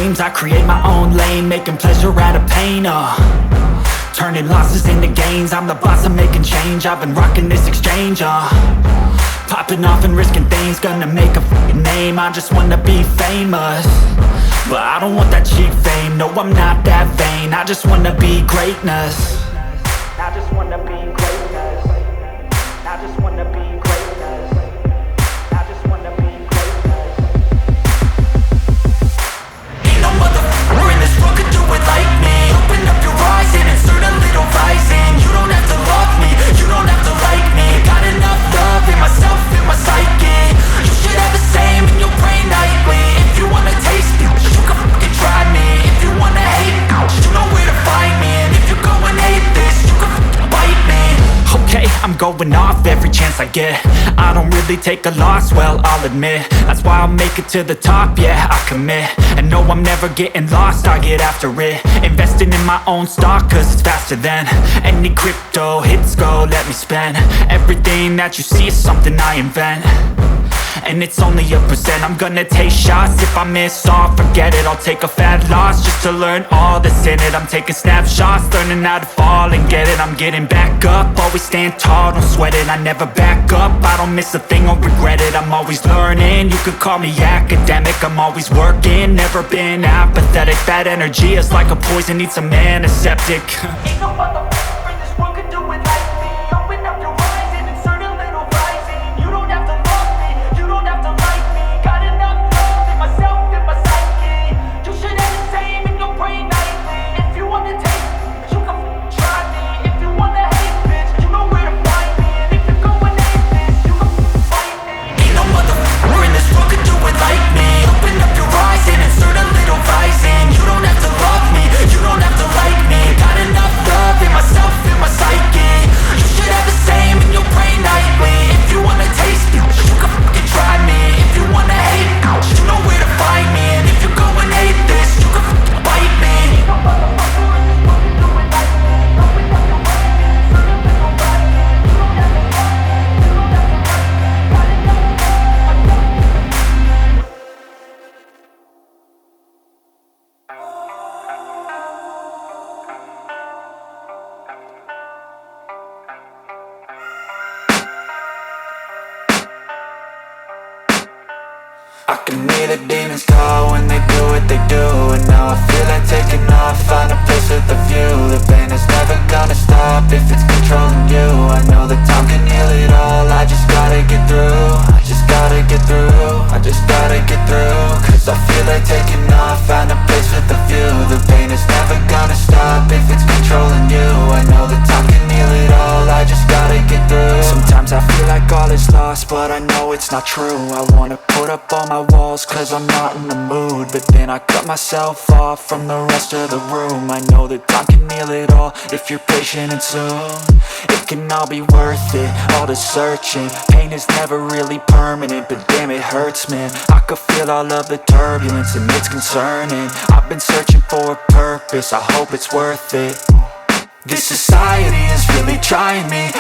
games, I create my own lane, making pleasure out of pain, turning losses into gains, I'm the boss, I'm making change, I've been rocking this exchange, popping off and risking things, gonna make a fucking name, I just wanna be famous, but I don't want that cheap fame, no I'm not that vain, I just wanna be greatness, I just wanna be greatness, I just wanna be greatness, I just wanna be greatness. Ain't no motherfucker in this world could do it like me. Open up your eyes and insert a little rising. You don't have to love me, you don't have to like me. Got enough love in myself, in my psyche. You should have the same in your brain nightly. If you wanna taste me, you can fucking try me. If you wanna hate me, you know where to find me. And if you're going hate this, you can fucking bite me. Okay, I'm going off every chance I get. I don't really take a loss, well, I'll admit. That's why I'll make it to the top, yeah, I commit. And no, I'm never getting lost, I get after it. Investing in my own stock, cause it's faster than any crypto hits go, let me spend. Everything that you see is something I invent, and it's only a percent. I'm gonna take shots, if I miss all, forget it. I'll take a fat loss just to learn all that's in it. I'm taking snapshots, learning how to fall and get it. I'm getting back up, always stand tall, don't sweat it. I never back up, I don't miss a thing or regret it. I'm always learning, you could call me academic. I'm always working, never been apathetic. That energy is like a poison, needs some antiseptic. Ain't no motherfucker in this world could do it like me. Open up your eyes and insert a little rising. You don't have to love me, you don't have to like me. Got enough love in myself, in my psyche. You should have the same in your brain nightly. If you wanna taste me, you can fucking try me. If you wanna hate bitch, you know where to find me. And if you're going hate this, you can fucking fight me. Ain't no motherfucker in this world could do it like me. Open up your eyes and insert a little rising. You don't have to love me, you don't have to like me. Got enough love in myself, in my psyche. You should have the same in your brain nightly. If you wanna taste me, you can fucking try me. If you wanna hate me, you know where to find me. And if you're going hate this, you can fucking bite me. Ain't no motherfucker in this world can do it like me. Open up your eyes and insert a little rising. You don't have to love me, you don't have to like me. Got enough love in myself. I can hear the demons call when they do what they do. And now I feel like taking off, find a place with a view. The pain is never gonna stop if it's controlling you. I know that time can heal it all, I just gotta get through. I just gotta get through, I just gotta get through. Cause I feel like taking off, find a place with a view. The pain is never gonna stop if it's controlling you. I know that time can heal it all, I just gotta get through. Sometimes I feel like all is lost, but I know it's not true. I wanna put up all my walls cause I'm not in the mood, but then I cut myself off from the rest of the room. I know that time can heal it all if you're patient and soon. It can all be worth it, all the searching. Pain is never really permanent, but damn it hurts, man. I could feel all of the turbulence and it's concerning. I've been searching for a purpose, I hope it's worth it. This society is really trying me.